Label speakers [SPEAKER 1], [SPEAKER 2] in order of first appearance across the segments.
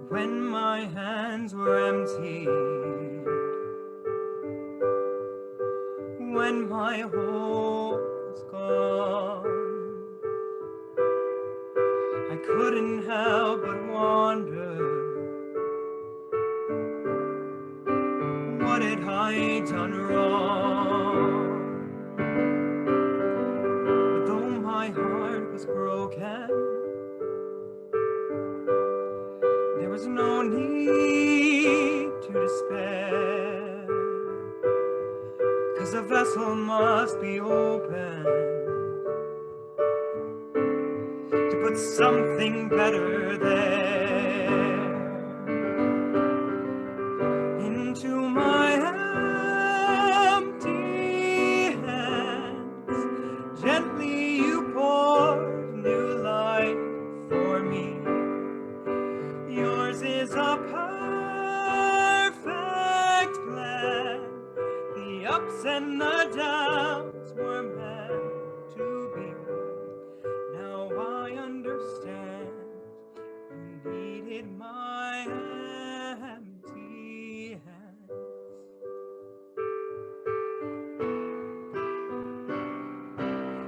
[SPEAKER 1] when my hands were empty, when my hope was gone, I couldn't help but wonder, what had I done wrong? But though my heart was broken, there was no need to despair, 'cause a vessel must be open to put something better there. Into my empty hands, gently you poured new life for me. Yours is a perfect plan. The ups and the downs were meant to be. Now I understand you needed my empty hands.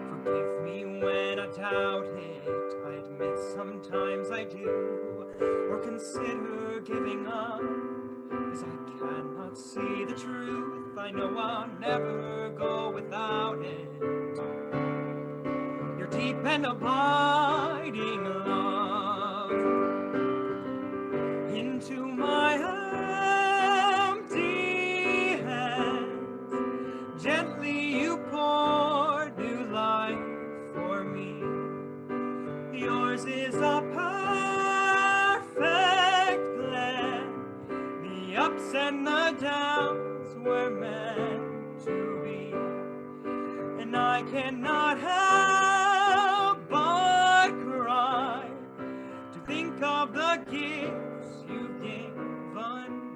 [SPEAKER 1] Forgive me when I doubt it. I admit sometimes I do, or consider giving up, 'cause I cannot see the truth. I know I'll never go without it. Your deep and abiding love into my empty hands, gently you poured new life for me. Yours is a perfect plan. The ups and the downs were meant to be, and I cannot help but cry to think of the gifts you've given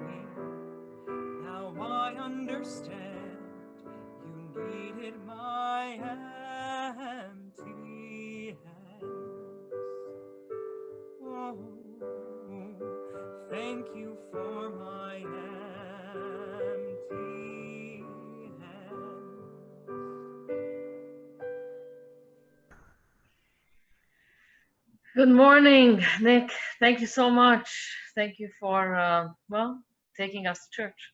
[SPEAKER 1] me. Now I understand you needed my empty hands. Oh, thank you for my empty hands.
[SPEAKER 2] Good morning, Nick. Thank you so much. Thank you for, taking us to church.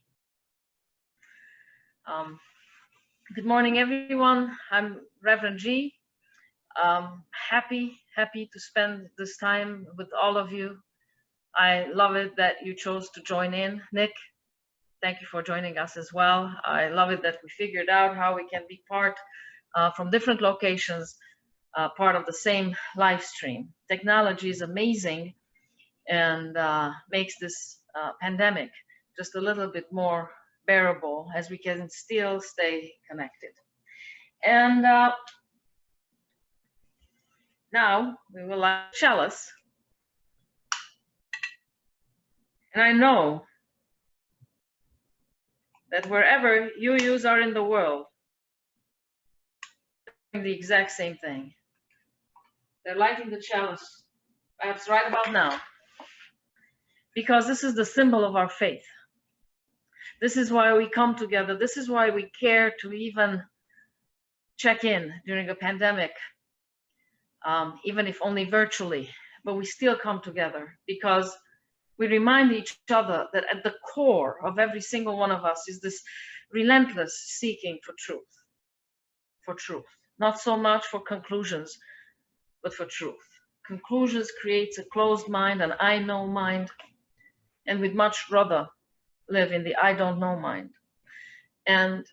[SPEAKER 2] Good morning, everyone. I'm Reverend G. Happy to spend this time with all of you. I love it that you chose to join in. Nick, thank you for joining us as well. I love it that we figured out how we can be part from different locations, part of the same live stream. Technology is amazing and makes this pandemic just a little bit more bearable as we can still stay connected. And now we will light chalice. And I know that wherever you are in the world, they're doing the exact same thing. They're lighting the chalice, perhaps right about now, because this is the symbol of our faith. This is why we come together. This is why we care to even check in during a pandemic, even if only virtually, but we still come together because we remind each other that at the core of every single one of us is this relentless seeking for truth. Not so much for conclusions, but for truth. Conclusions creates a closed mind, an I know mind, and we'd much rather live in the I don't know mind. And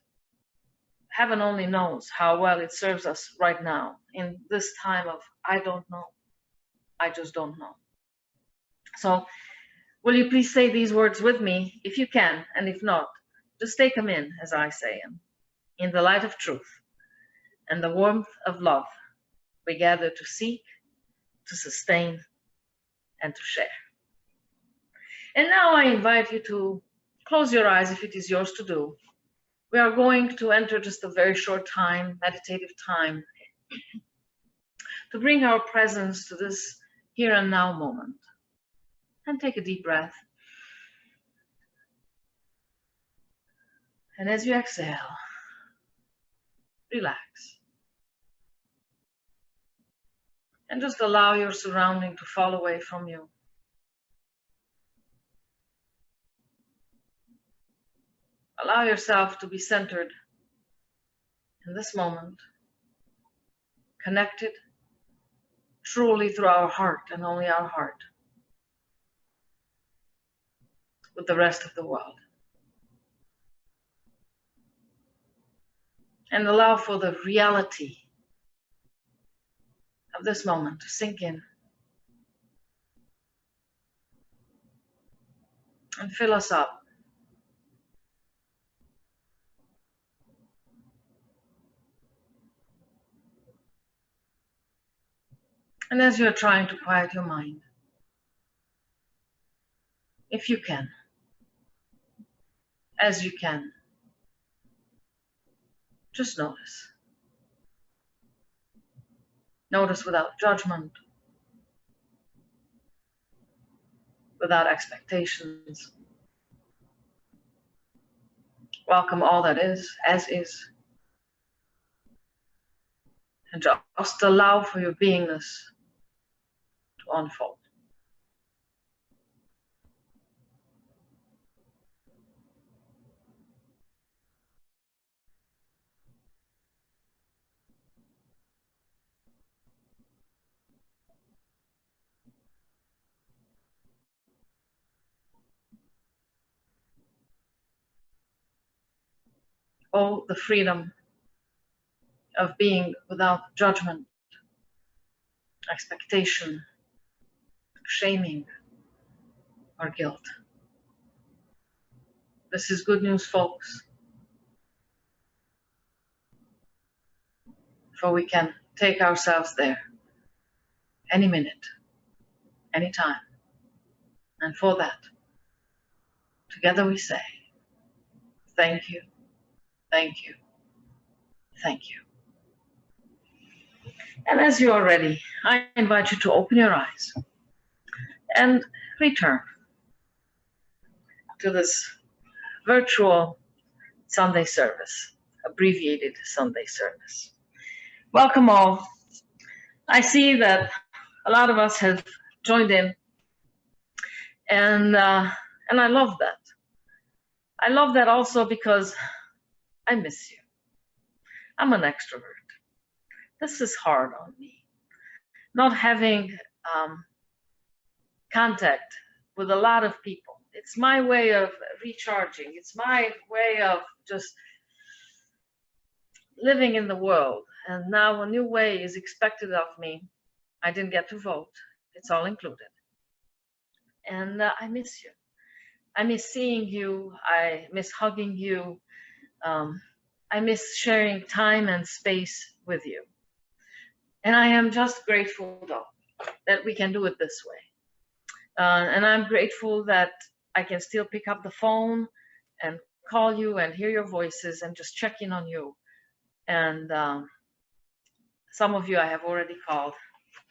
[SPEAKER 2] heaven only knows how well it serves us right now in this time of I don't know, I just don't know. So will you please say these words with me if you can, and if not, just take them in as I say them. In the light of truth and the warmth of love, we gather to seek, to sustain, and to share. And now I invite you to close your eyes if it is yours to do. We are going to enter just a very short time, meditative time, to bring our presence to this here and now moment. And take a deep breath. And as you exhale, relax. And just allow your surrounding to fall away from you. Allow yourself to be centered in this moment, connected truly through our heart and only our heart with the rest of the world. And allow for the reality of this moment to sink in and fill us up. And as you're trying to quiet your mind, if you can, as you can, just notice. Notice without judgment, without expectations. Welcome all that is, as is. And just allow for your beingness to unfold. Oh, the freedom of being without judgment, expectation, shaming, or guilt. This is good news, folks. For we can take ourselves there any minute, any time. And for that, together we say, thank you, thank you, thank you. And as you are ready, I invite you to open your eyes and return to this virtual Sunday service, abbreviated Sunday service. Welcome all. I see that a lot of us have joined in, and I love that. I love that also because I miss you. I'm an extrovert. This is hard on me. Not having contact with a lot of people. It's my way of recharging. It's my way of just living in the world. And now a new way is expected of me. I didn't get to vote. It's all included. And I miss you. I miss seeing you. I miss hugging you. I miss sharing time and space with you. And I am just grateful, though, that we can do it this way. And I'm grateful that I can still pick up the phone and call you and hear your voices and just check in on you. And some of you I have already called.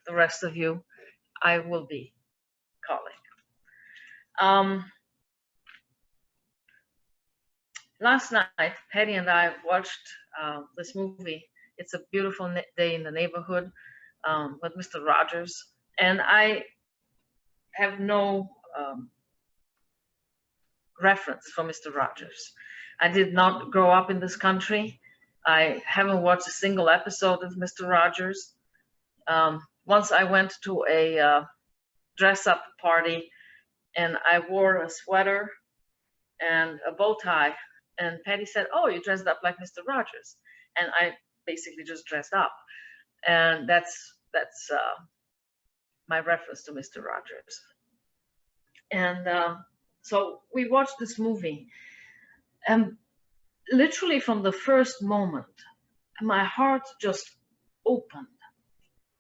[SPEAKER 2] The rest of you I will be calling. Last night, Patty and I watched this movie. It's a Beautiful Day in the Neighborhood with Mr. Rogers. And I have no reference for Mr. Rogers. I did not grow up in this country. I haven't watched a single episode of Mr. Rogers. Once I went to a dress-up party and I wore a sweater and a bow tie, and Patty said, "Oh, you dressed up like Mr. Rogers." And I basically just dressed up. And that's my reference to Mr. Rogers. And so we watched this movie, and literally from the first moment, my heart just opened.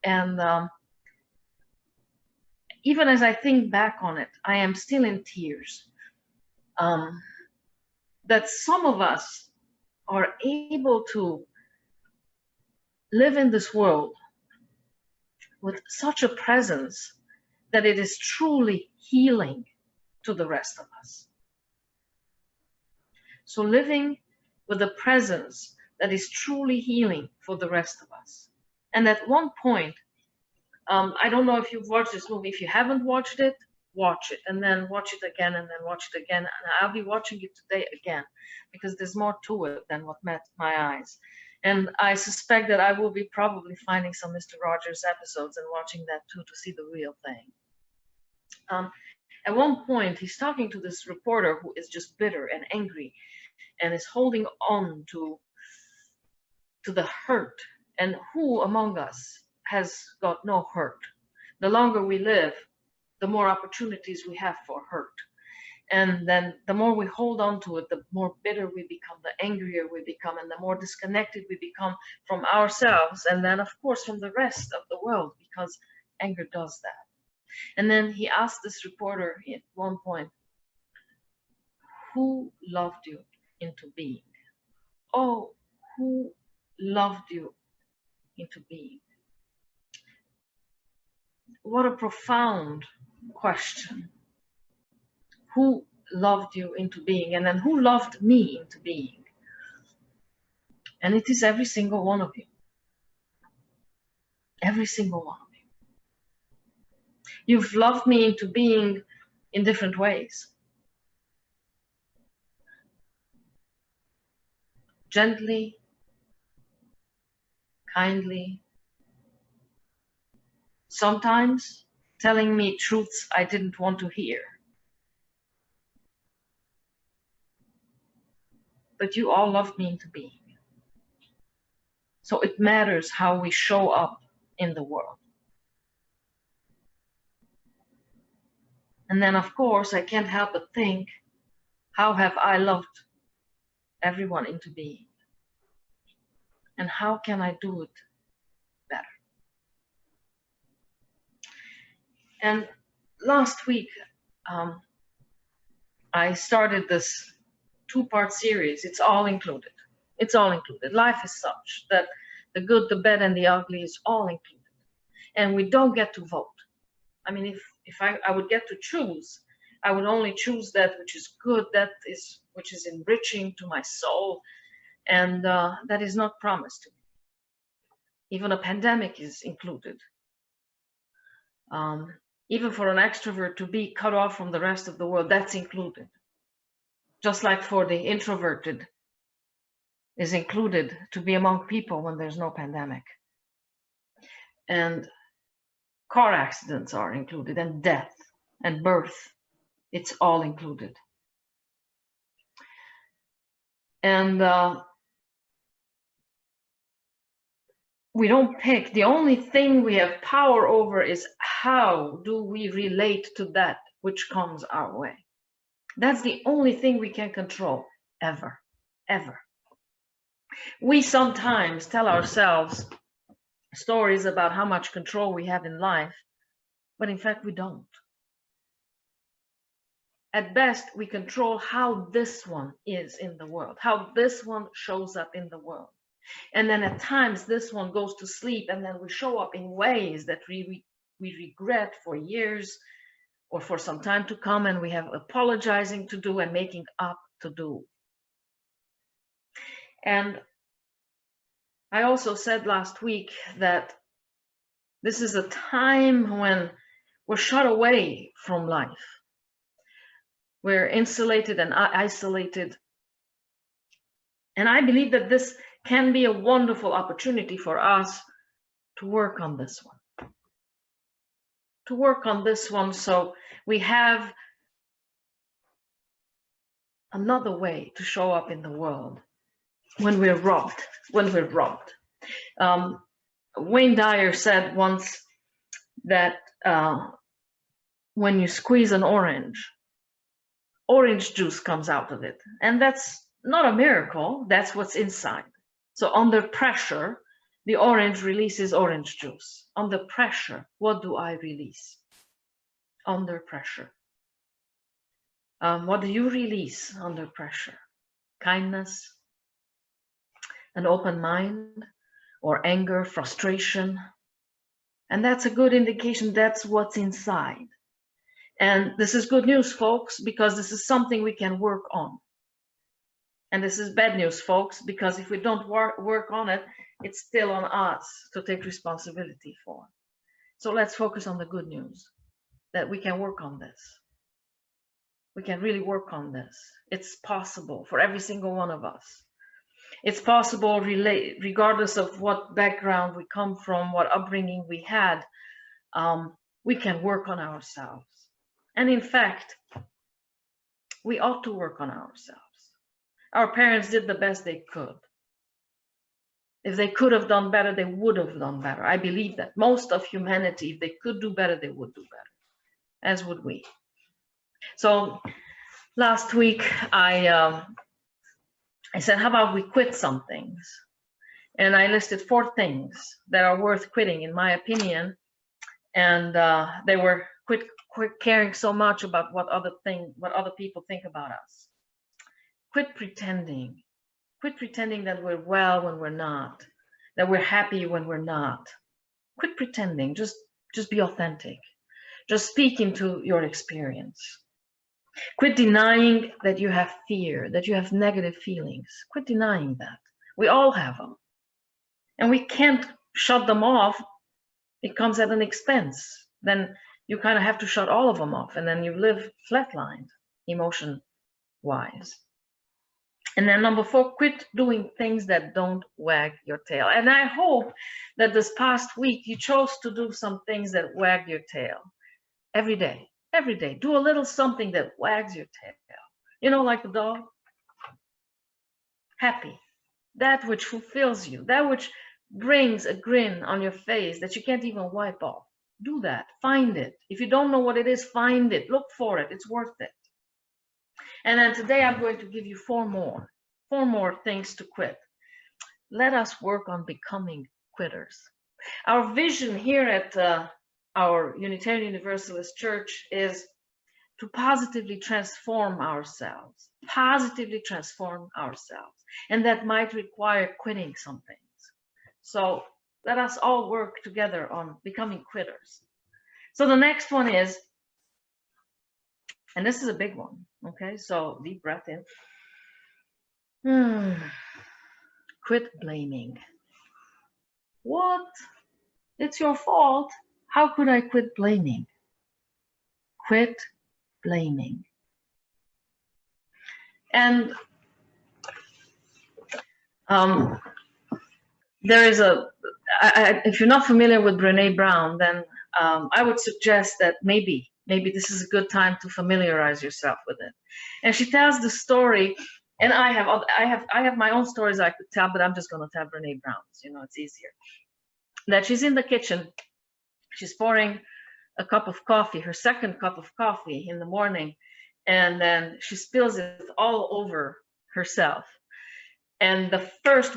[SPEAKER 2] And even as I think back on it, I am still in tears. That some of us are able to live in this world with such a presence that it is truly healing to the rest of us. So living with a presence that is truly healing for the rest of us. And at one point, I don't know if you've watched this movie. If you haven't watched it, watch it, and then watch it again, and then watch it again. And I'll be watching it today again, because there's more to it than what met my eyes. And I suspect that I will be probably finding some Mr. Rogers episodes and watching that too, to see the real thing. At one point, he's talking to this reporter who is just bitter and angry and is holding on to the hurt. And who among us has got no hurt? The longer we live, the more opportunities we have for hurt. And then the more we hold on to it, the more bitter we become, the angrier we become, and the more disconnected we become from ourselves, and then, of course, from the rest of the world, because anger does that. And then he asked this reporter at one point, who loved you into being? Oh, who loved you into being? What a profound question. Who loved you into being? And then who loved me into being? And it is every single one of you. Every single one of you. You've loved me into being in different ways. Gently, kindly, sometimes telling me truths I didn't want to hear. But you all loved me into being. So it matters how we show up in the world. And then, of course, I can't help but think, how have I loved everyone into being? And how can I do it better? And last week, I started this 2-part series. It's all included. It's all included. Life is such that the good, the bad, and the ugly is all included. And we don't get to vote. I mean, if I would get to choose, I would only choose that which is good, which is enriching to my soul, and that is not promised to me. Even a pandemic is included. Even for an extrovert to be cut off from the rest of the world, that's included. Just like for the introverted is included to be among people when there's no pandemic. And car accidents are included, and death and birth, it's all included. And we don't pick. The only thing we have power over is how do we relate to that which comes our way. That's the only thing we can control, ever, ever. We sometimes tell ourselves stories about how much control we have in life, but in fact we don't. At best, we control how this one is in the world, how this one shows up in the world. And then at times this one goes to sleep, and then we show up in ways that we regret for years or for some time to come, and we have apologizing to do and making up to do. And I also said last week that this is a time when we're shut away from life. We're insulated and isolated. And I believe that this can be a wonderful opportunity for us to work on this one. To work on this one so we have another way to show up in the world when we're robbed. Wayne Dyer said once that when you squeeze an orange juice comes out of it. And that's not a miracle, that's what's inside. So under pressure, the orange releases orange juice. Under pressure, what do I release? Under pressure. What do you release under pressure? Kindness, an open mind, or anger, frustration, And that's a good indication that's what's inside. And this is good news, folks, because this is something we can work on. And this is bad news, folks, because if we don't work on it, it's still on us to take responsibility for. So let's focus on the good news, that we can work on this. We can really work on this. It's possible for every single one of us. It's possible regardless of what background we come from, what upbringing we had, we can work on ourselves. And in fact, we ought to work on ourselves. Our parents did the best they could. If they could have done better, they would have done better. I believe that most of humanity, if they could do better, they would do better, as would we. So last week, I said, how about we quit some things? And I listed 4 things that are worth quitting, in my opinion. And they were quit caring so much about what other people think about us. Quit pretending. Quit pretending that we're well when we're not, that we're happy when we're not. Quit pretending. Just be authentic. Just speak into your experience. Quit denying that you have fear, that you have negative feelings. Quit denying that. We all have them. And we can't shut them off. It comes at an expense. Then you kind of have to shut all of them off, and then you live flatlined, emotion-wise. And then number 4, quit doing things that don't wag your tail. And I hope that this past week you chose to do some things that wag your tail. Every day, do a little something that wags your tail. You know, like a dog. Happy. That which fulfills you. That which brings a grin on your face that you can't even wipe off. Do that. Find it. If you don't know what it is, find it. Look for it. It's worth it. And then today I'm going to give you 4 more things to quit. Let us work on becoming quitters. Our vision here at our Unitarian Universalist Church is to positively transform ourselves. And that might require quitting some things. So let us all work together on becoming quitters. So the next one is, and this is a big one, okay? So deep breath in. Quit blaming. What? It's your fault. How could I quit blaming? Quit blaming. And there is if you're not familiar with Brené Brown, then I would suggest that maybe this is a good time to familiarize yourself with it. And she tells the story, and I have my own stories I could tell, but I'm just going to tell Brené Brown's. You know, it's easier. That she's in the kitchen, she's pouring a cup of coffee, her second cup of coffee in the morning, and then she spills it all over herself. And the first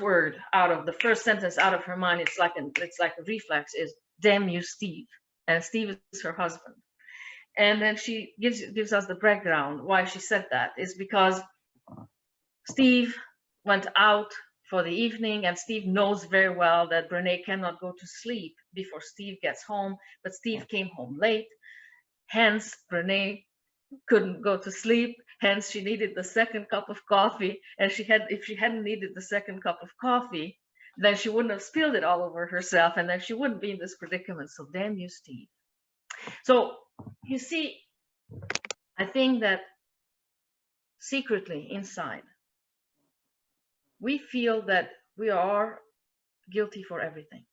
[SPEAKER 2] sentence out of her mind, it's like a reflex, is "Damn you, Steve." And Steve is her husband. And then she gives us the background why she said that. Is because Steve went out for the evening, and Steve knows very well that Brené cannot go to sleep before Steve gets home, but Steve came home late. Hence, Brené couldn't go to sleep. Hence, she needed the second cup of coffee. And if she hadn't needed the second cup of coffee, then she wouldn't have spilled it all over herself, and then she wouldn't be in this predicament. So damn you, Steve. So you see, I think that secretly inside, we feel that we are guilty for everything,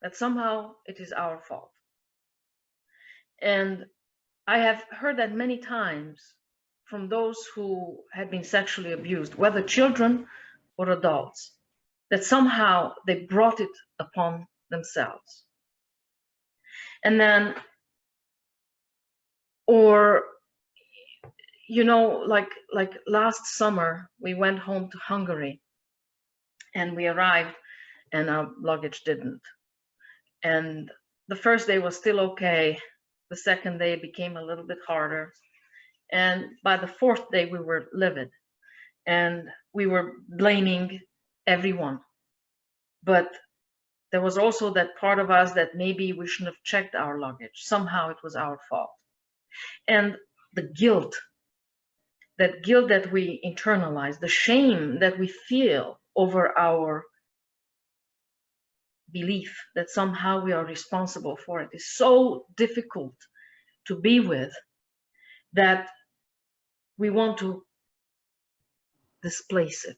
[SPEAKER 2] that somehow it is our fault. And I have heard that many times from those who had been sexually abused, whether children or adults, that somehow they brought it upon themselves. And then, or, you know, like last summer, we went home to Hungary, and we arrived and our luggage didn't. And the first day was still okay. The second day became a little bit harder. And by the 4th day, we were livid, and we were blaming everyone. But there was also that part of us that maybe we shouldn't have checked our luggage. Somehow it was our fault. And the guilt that we internalize, the shame that we feel over our belief that somehow we are responsible for it is so difficult to be with that we want to displace it.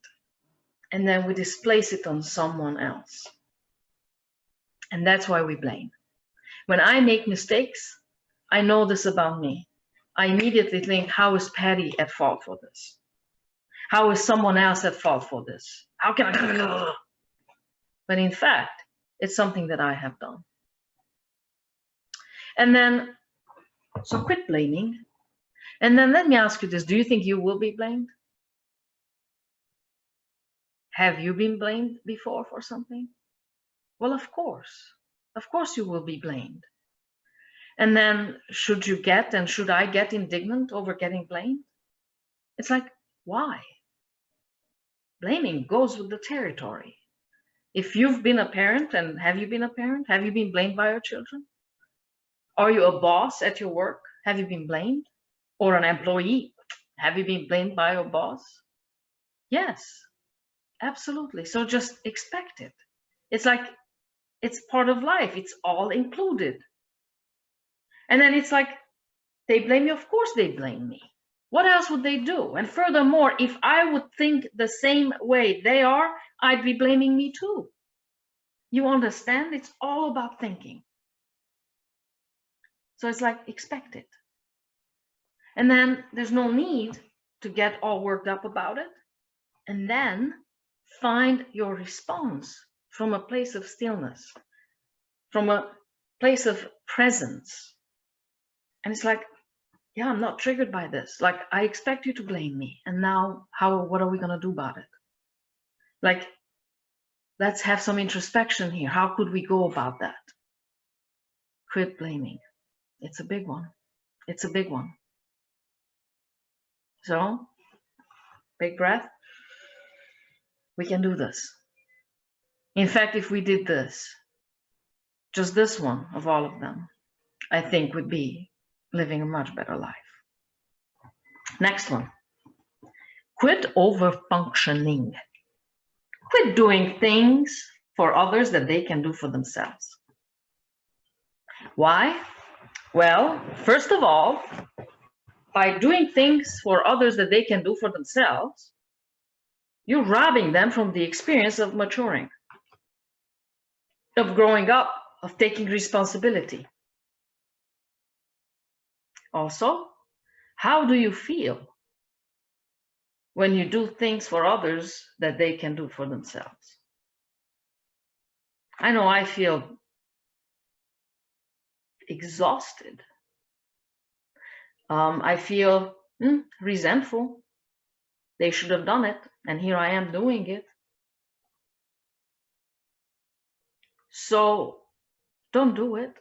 [SPEAKER 2] And then we displace it on someone else. And that's why we blame. When I make mistakes, I know this about me. I immediately think, how is Patty at fault for this? How is someone else at fault for this? How can I? But in fact, it's something that I have done. And then, so quit blaming. And then let me ask you this. Do you think you will be blamed? Have you been blamed before for something? Well, of course. Of course you will be blamed. And then should you get and should I get indignant over getting blamed? It's like, why? Blaming goes with the territory. If you've been a parent, and have you been a parent? Have you been blamed by your children? Are you a boss at your work? Have you been blamed? Or an employee? Have you been blamed by your boss? Yes, absolutely. So just expect it. It's like, it's part of life. It's all included. And then it's like, they blame you. Of course they blame me. What else would they do? And furthermore, if I would think the same way they are, I'd be blaming me too. You understand? It's all about thinking. So it's like, expect it. And then there's no need to get all worked up about it. And then find your response from a place of stillness, from a place of presence. And it's like, yeah, I'm not triggered by this. Like, I expect you to blame me. And now what are we going to do about it? Like, let's have some introspection here. How could we go about that? Quit blaming. It's a big one. It's a big one. So, big breath. We can do this. In fact, if we did this, just this one of all of them, I think would be living a much better life. Next one. Quit over-functioning. Quit doing things for others that they can do for themselves. Why? Well, first of all, by doing things for others that they can do for themselves, you're robbing them from the experience of maturing, of growing up, of taking responsibility. Also, how do you feel when you do things for others that they can do for themselves? I know I feel exhausted. I feel resentful. They should have done it, and here I am doing it. So don't do it.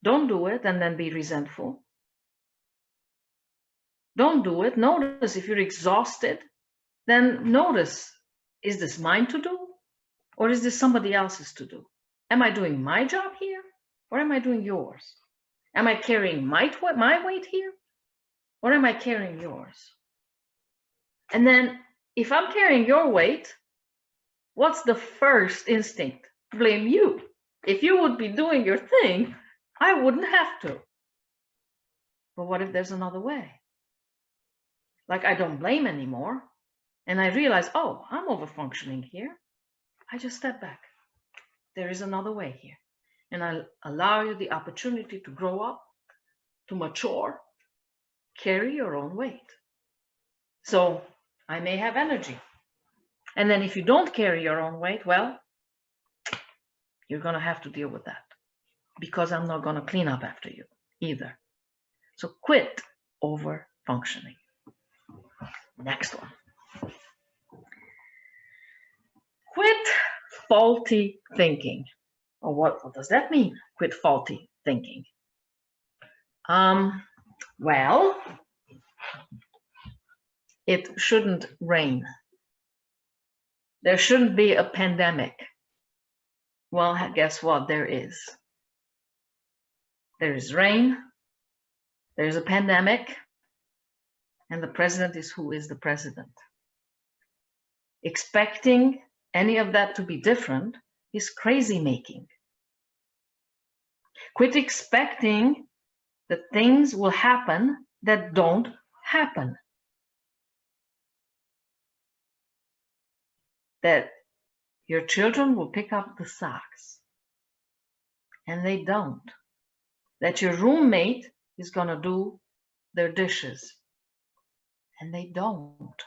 [SPEAKER 2] Don't do it and then be resentful. Don't do it. Notice if you're exhausted, then notice, is this mine to do? Or is this somebody else's to do? Am I doing my job here? Or am I doing yours? Am I carrying my weight here? Or am I carrying yours? And then if I'm carrying your weight, what's the first instinct? Blame you. If you would be doing your thing, I wouldn't have to. But what if there's another way? Like, I don't blame anymore. And I realize, oh, I'm over-functioning here. I just step back. There is another way here. And I allow you the opportunity to grow up, to mature, carry your own weight. So I may have energy. And then if you don't carry your own weight, well, you're going to have to deal with that, because I'm not going to clean up after you either. So quit over-functioning. Next one. Quit faulty thinking. Or what does that mean? Quit faulty thinking. Well, it shouldn't rain. There shouldn't be a pandemic Well, guess what? There is. There is rain, there's a pandemic, and the president is who is the president. Expecting any of that to be different is crazy making. Quit expecting that things will happen that don't happen. That your children will pick up the socks, and they don't. That your roommate is going to do their dishes, and they don't.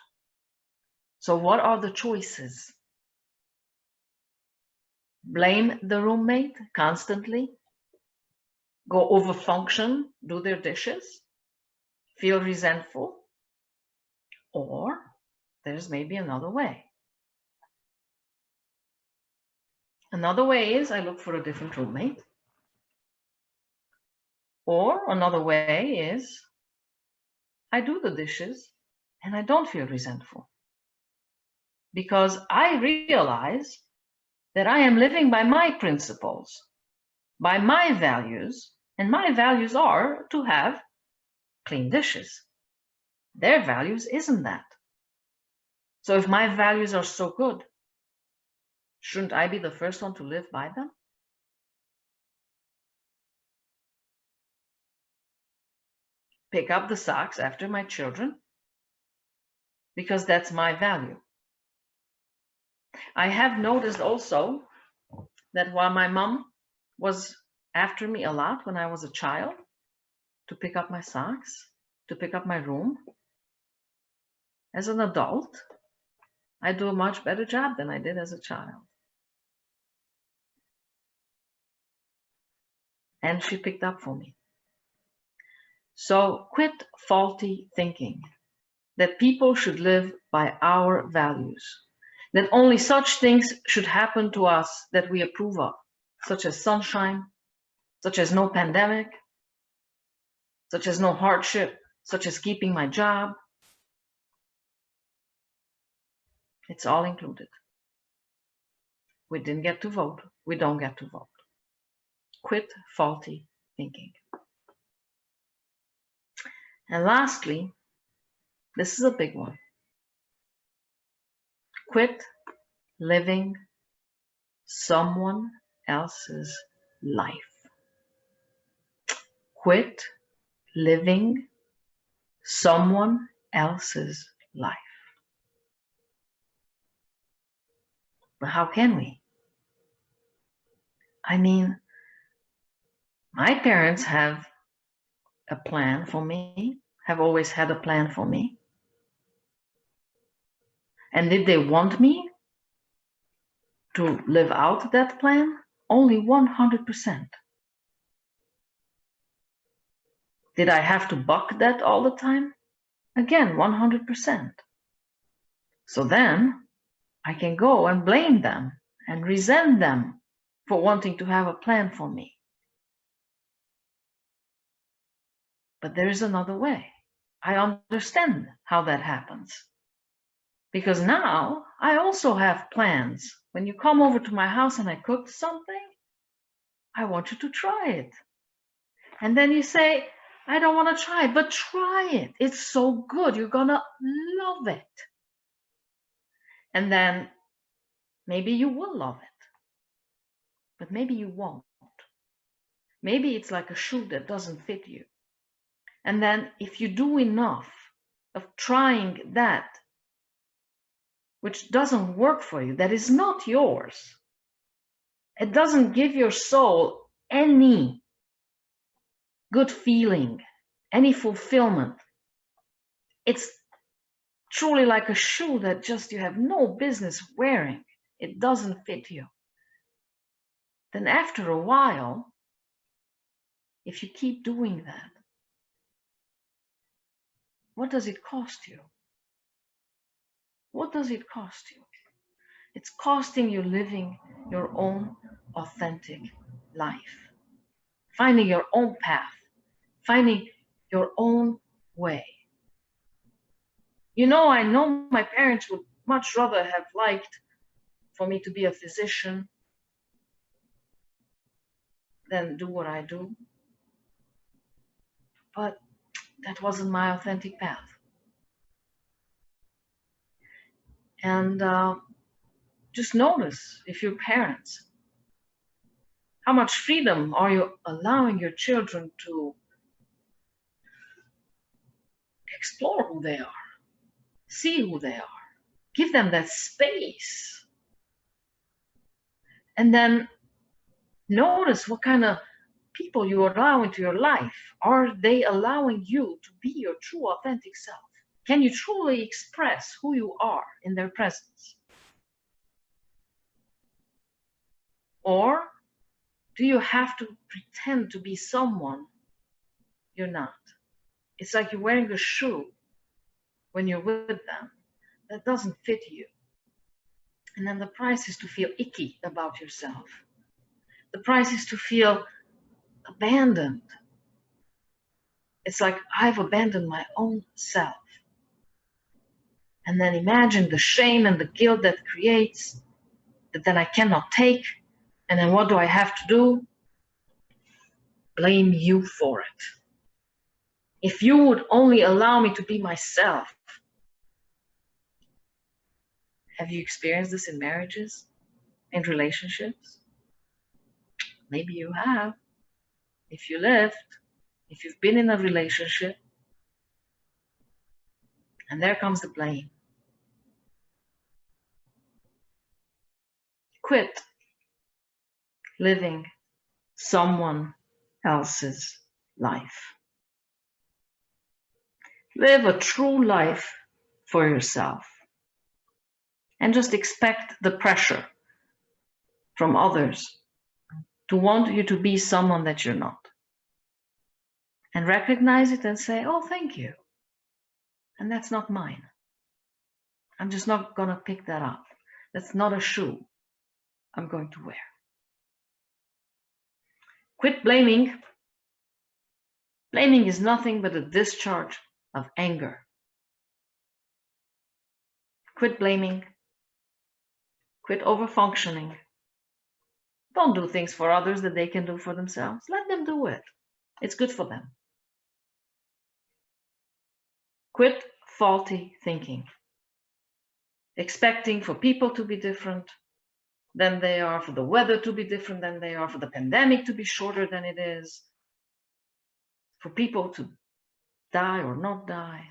[SPEAKER 2] So what are the choices? Blame the roommate constantly? Go over function, do their dishes? Feel resentful? Or there's maybe another way. Another way is I look for a different roommate. Or another way is I do the dishes and I don't feel resentful. Because I realize that I am living by my principles, by my values, and my values are to have clean dishes. Their values isn't that. So if my values are so good, shouldn't I be the first one to live by them? Pick up the socks after my children, because that's my value. I have noticed also that while my mom was after me a lot when I was a child, to pick up my socks, to pick up my room, as an adult, I do a much better job than I did as a child. And she picked up for me. So quit faulty thinking that people should live by our values, that only such things should happen to us that we approve of, such as sunshine, such as no pandemic, such as no hardship, such as keeping my job. It's all included. We didn't get to vote. We don't get to vote. Quit faulty thinking. And lastly, this is a big one. Quit living someone else's life. Quit living someone else's life. But how can we? I mean, my parents have a plan for me, have always had a plan for me. And did they want me to live out that plan? Only 100%. Did I have to buck that all the time? Again, 100%. So then I can go and blame them and resent them for wanting to have a plan for me. But there is another way. I understand how that happens. Because now I also have plans. When you come over to my house and I cooked something, I want you to try it. And then you say, I don't want to try it, but try it. It's so good. You're going to love it. And then maybe you will love it, but maybe you won't. Maybe it's like a shoe that doesn't fit you. And then if you do enough of trying that, which doesn't work for you, that is not yours, it doesn't give your soul any good feeling, any fulfillment. It's truly like a shoe that just you have no business wearing. It doesn't fit you. Then after a while, if you keep doing that, what does it cost you? What does it cost you? It's costing you living your own authentic life, finding your own path, finding your own way. You know, I know my parents would much rather have liked for me to be a physician than do what I do. But that wasn't my authentic path. And just notice, if you're parents, how much freedom are you allowing your children to explore who they are, see who they are, give them that space. And then notice what kind of people you allow into your life. Are they allowing you to be your true authentic self? Can you truly express who you are in their presence? Or do you have to pretend to be someone you're not? It's like you're wearing a shoe when you're with them that doesn't fit you. And then the price is to feel icky about yourself. The price is to feel abandoned. It's like I've abandoned my own self. And then imagine the shame and the guilt that creates, that then I cannot take. And then what do I have to do? Blame you for it. If you would only allow me to be myself. Have you experienced this in marriages, in relationships? Maybe you have. If you lived, if you've been in a relationship, and there comes the blame. Quit living someone else's life. Live a true life for yourself. And just expect the pressure from others to want you to be someone that you're not. And recognize it and say, oh, thank you. And that's not mine. I'm just not going to pick that up. That's not a shoe I'm going to wear. Quit blaming. Blaming is nothing but a discharge of anger. Quit blaming. Quit over-functioning. Don't do things for others that they can do for themselves. Let them do it. It's good for them. Quit faulty thinking. Expecting for people to be different than they are, for the weather to be different than they are, for the pandemic to be shorter than it is, for people to die or not die.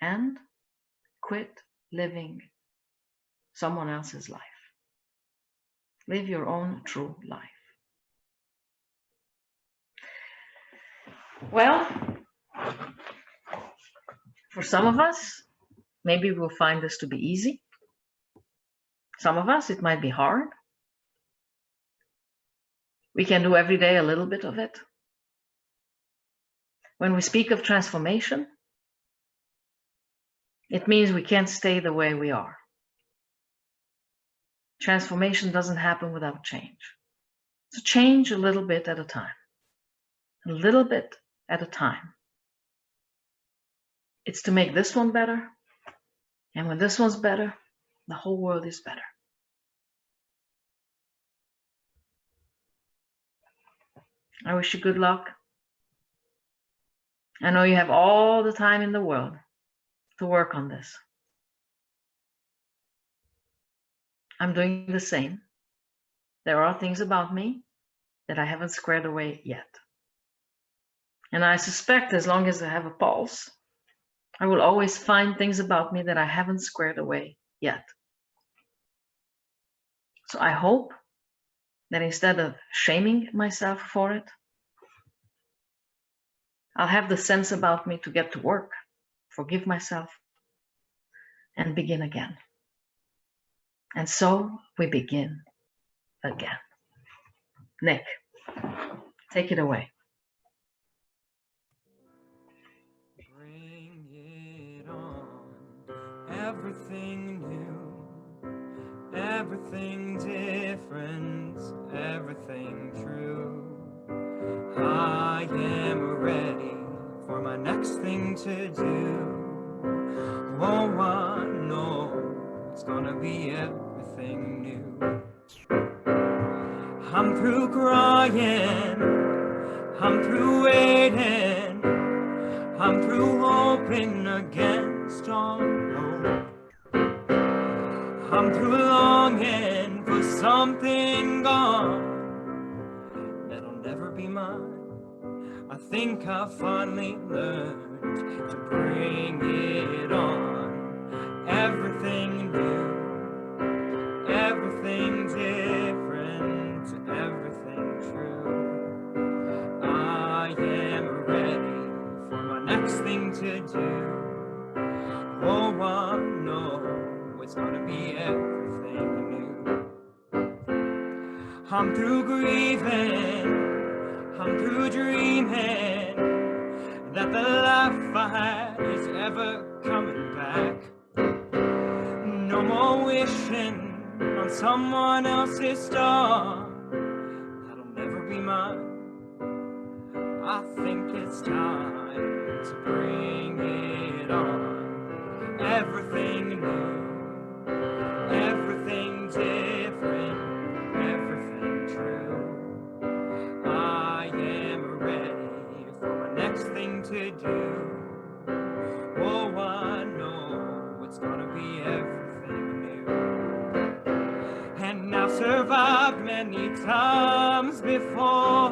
[SPEAKER 2] And quit living someone else's life. Live your own true life. Well, for some of us, maybe we'll find this to be easy. Some of us, it might be hard. We can do every day a little bit of it. When we speak of transformation, it means we can't stay the way we are. Transformation doesn't happen without change. So change a little bit at a time. A little bit at a time. It's to make this one better. And when this one's better, the whole world is better. I wish you good luck. I know you have all the time in the world to work on this. I'm doing the same. There are things about me that I haven't squared away yet. And I suspect as long as I have a pulse, I will always find things about me that I haven't squared away yet. So I hope that instead of shaming myself for it, I'll have the sense about me to get to work, forgive myself, and begin again. And so we begin again. Nick, take it away.
[SPEAKER 1] Bring it on. Everything new, everything different, everything true. I am ready for my next thing to do. Oh, I know it's gonna be everything new. I'm through crying, I'm through waiting, I'm through hoping against all hope. I'm through longing for something gone that'll never be mine. I think I finally learned to bring it on. Everything new, everything different, everything true. I am ready for my next thing to do. Oh, I know it's gonna be everything new. I'm through grieving, I'm through dreaming that the life I had is ever coming back. No more wishing on someone else's star that'll never be mine. I think it's time to bring it on. Everything new, everything different, everything true. I am ready for my next thing to do. Oh, I know it's gonna be everything new. And I've survived many times before,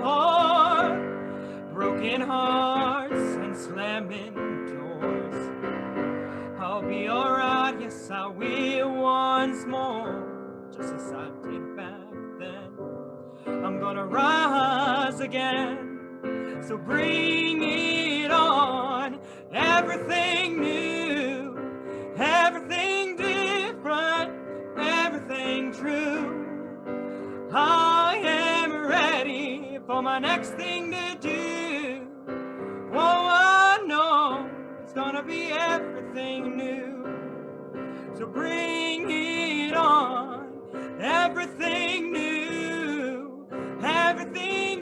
[SPEAKER 1] broken hearts and slamming doors. I'll be alright, yes I will once more, just as I did back then. I'm gonna rise again, so bring it on. Everything new, everything different, everything true. I am ready for my next thing to do. Oh, I know it's gonna be everything new, so bring it